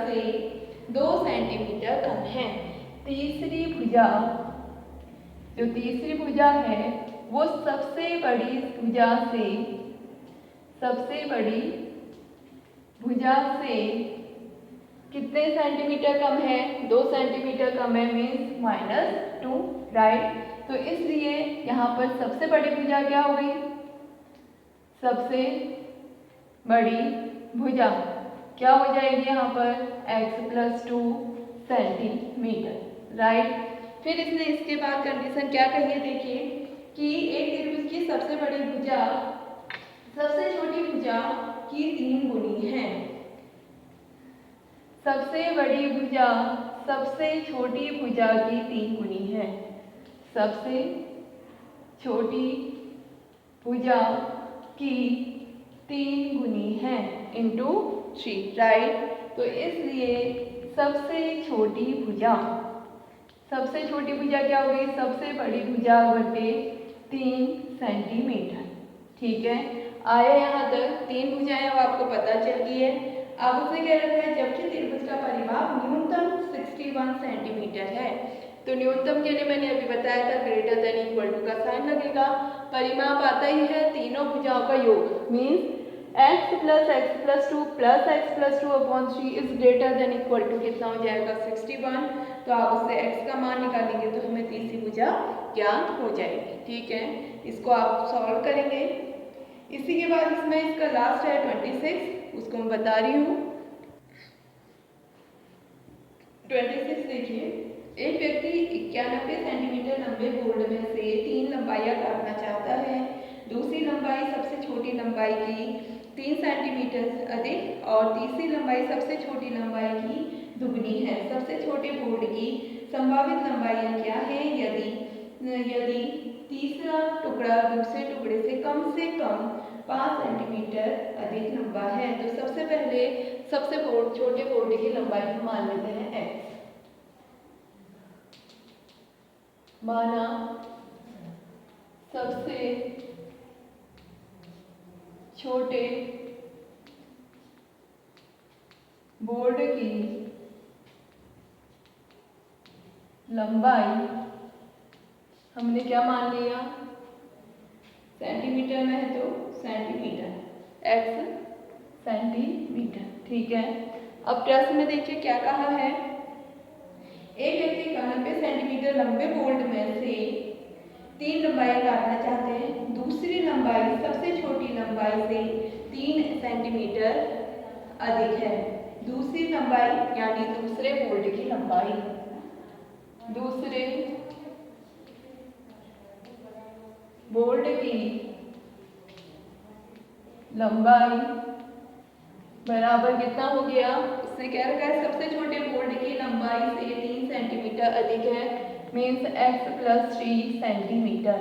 से 2 सेंटीमीटर कम है। तीसरी भुजा, जो तीसरी भुजा है वो सबसे बड़ी भुजा कितने सेंटीमीटर कम है? 2 सेंटीमीटर कम है, मीन्स -2, राइट। तो इसलिए यहाँ पर सबसे बड़ी भुजा क्या हो गई? सबसे बड़ी भुजा क्या हो जाएगी यहाँ पर? x + 2 centimetre, right. फिर इसने इसके बाद कंडीशन क्या कही है, देखिए कि एक त्रिभुज की सबसे बड़ी भुजा सबसे छोटी भुजा की 3 गुनी है। सबसे बड़ी भुजा सबसे छोटी भुजा की 3 गुनी है। सबसे छोटी भुजा की 3 गुनी है इंटू 3, राइट। तो इसलिए सबसे छोटी भुजा क्या होगी? सबसे बड़ी भुजा बटे 3 सेंटीमीटर, ठीक है। आया यहाँ तक? 3 भुजाएं अब आपको पता चल गई है। अब उससे कह रखा है जबकि त्रिभुज का परिमाप न्यूनतम 61 सेंटीमीटर है। तो न्यूनतम के लिए मैंने अभी बताया था > का साइन लगेगा। परिमाप आता ही है तीनों भुजाओं का योग, मीन्स x + 2 + x + 2/3 इज > कितना हो जाएगा? 61। तो आप उससे x का मान निकालेंगे तो हमें तीसरी भुजा ज्ञात हो जाएगी, ठीक है। इसको आप सॉल्व करेंगे। इसी के बाद इसमें इसका लास्ट है 26, उसको मैं बता रही हूँ। 26 देखिए, एक व्यक्ति 91 सेंटीमीटर लंबे बोर्ड में से 3 लंबाइयाँ काटना चाहता है। दूसरी लंबाई सबसे छोटी लंबाई की 3 सेंटीमीटर अधिक और तीसरी लंबाई सबसे छोटी लंबाई की दुगनी है। सबसे छोटे बोर्ड की संभावित लंबाइयाँ क्या हैं? यदि तीसरा टुकड़ा दूसरे टुकड़े से कम 5 सेंटीमीटर अधिक लंबा है, तो सबसे पहले सबसे छोटे बोर्ड की लंबाई हम मान लेते हैं x। माना सबसे छोटे बोर्ड की लंबाई हमने क्या मान लिया? सेंटीमीटर में है तो सेंटीमीटर, x सेंटीमीटर, ठीक है। अब प्रश्न में देखिए क्या कहा है। एक व्यक्ति 91 सेंटीमीटर लंबे बोर्ड में से 3 लंबाई काटना चाहते हैं। दूसरी लंबाई सबसे छोटी लंबाई से 3 सेंटीमीटर अधिक है। दूसरी लंबाई यानी दूसरे बोर्ड की लंबाई, दूसरे बोर्ड की लंबाई बराबर कितना हो गया? उसने क्या रखा है? सबसे छोटे बोर्ड की लंबाई से 3 सेंटीमीटर अधिक है, मीन्स x + 3 सेंटीमीटर,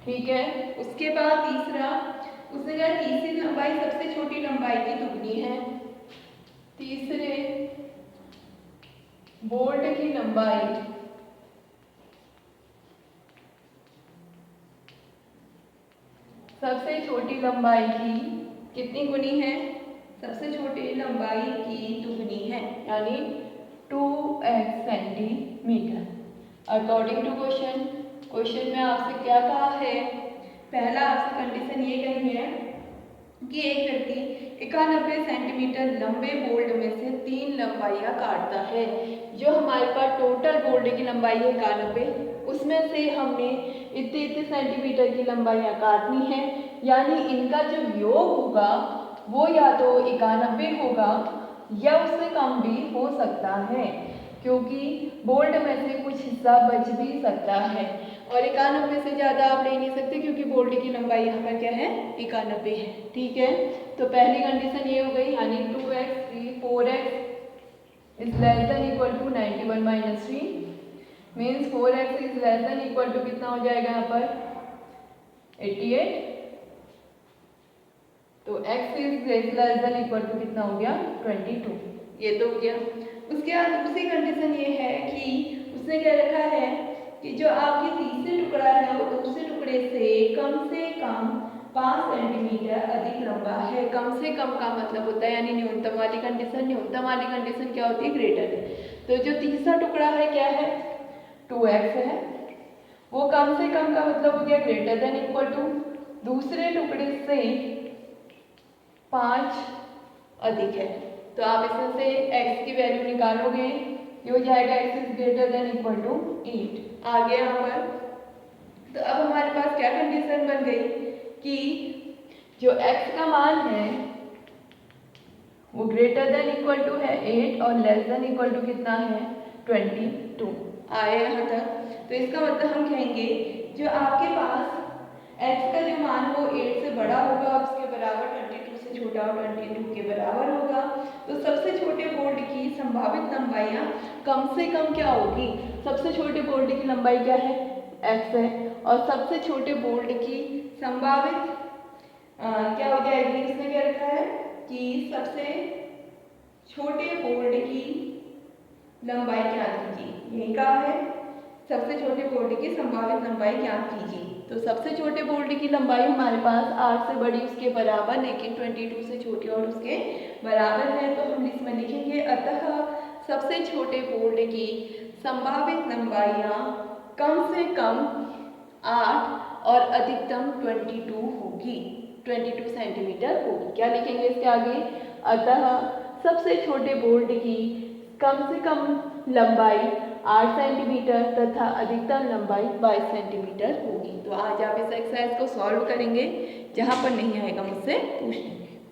ठीक है। उसके बाद तीसरा, उसने कहा तीसरी लंबाई सबसे छोटी लंबाई की दुगनी है। तीसरे बोर्ड की लंबाई सबसे छोटी लंबाई की कितनी गुनी है? सबसे छोटी लंबाई की दुगनी है, यानी 2x centimetre. According to question में आपसे क्या कहा है? पहला आपसे कंडीशन ये कही है कि एक व्यक्ति 91 सेंटीमीटर लंबे बोर्ड में से 3 लंबाइयाँ काटता है। जो हमारे पास टोटल बोर्ड की लंबाई है 91, उसमें से हमने इतने सेंटीमीटर की लंबाइयाँ काटनी है, यानी इनका जो योग होगा वो या तो 91 होगा या उससे कम भी हो सकता है, क्योंकि बोर्ड में से कुछ हिस्सा बच भी सकता है और 91 से ज़्यादा आप ले नहीं सकते, क्योंकि बोर्ड की लंबाई यहाँ पर क्या है? 91 है, ठीक है। तो पहली कंडीशन ये हो गई, यानी 2x 3 4x is less than equal to 91 - 3, means 4x is less than equal to कितना हो जाएगा यहाँ पर? 88। तो x is less than equal to कितना हो गया? 22। ये तो हो गया। उसके बाद दूसरी कंडीशन ये है कि उसने क्या रखा है कि जो आपकी तीसरे टुकड़ा है वो दूसरे टुकड़े से कम 5 सेंटीमीटर अधिक लंबा है। कम से कम का मतलब होता है यानी न्यूनतम वाली कंडीशन, न्यूनतम वाली कंडीशन क्या होती है, ग्रेटर है। तो जो तीसरा टुकड़ा है क्या है, 2x है, वो कम से कम का मतलब हो गया ग्रेटर देन इक्वल टू दूसरे टुकड़े से 5 अधिक है। तो आप इसमें से x की वैल्यू निकालोगे, ये हो जाएगा x is greater than equal to 8। आगे यहाँ पर तो अब हमारे पास क्या कंडीशन बन गई कि जो x का मान है वो ग्रेटर देन इक्वल टू है 8 और लेस देन इक्वल टू कितना है, 22। आए यहाँ तक। तो इसका मतलब हम कहेंगे जो आपके पास x का जो मान वो 8 से बड़ा होगा और उसके बराबर, 22 से छोटा और 22 के बराबर होगा, तो सबसे छोटे बोल्ट की संभावित लंबाइयाँ कम से कम क्या होगी, सबसे छोटे बोल्ट की लंबाई क्या है, x है, और सबसे छोटे बोल्ट की संभावित क्या हो जाएगी, इसने क्या रखा है कि सबसे छोटे बोल्ट की लंबाई ज्ञात कीजिए, यही कहा है सबसे छोटे बोल्ट की संभावित लंबाई ज्ञात कीजिए। तो सबसे छोटे बोल्ट की लंबाई हमारे पास 8 से बड़ी उसके बराबर लेकिन 22 से छोटी और उसके बराबर है, तो हम इसमें लिखेंगे अतः सबसे छोटे बोल्ट की संभावित लंबाइयाँ कम से कम 8 और अधिकतम 22 होगी, 22 सेंटीमीटर होगी। क्या लिखेंगे इसके आगे, अतः सबसे छोटे बोल्ट की कम से कम लंबाई 8 सेंटीमीटर तथा अधिकतम लंबाई 22 सेंटीमीटर होगी। तो आज आप इस एक्सरसाइज को सॉल्व करेंगे, जहाँ पर नहीं आएगा मुझसे पूछना।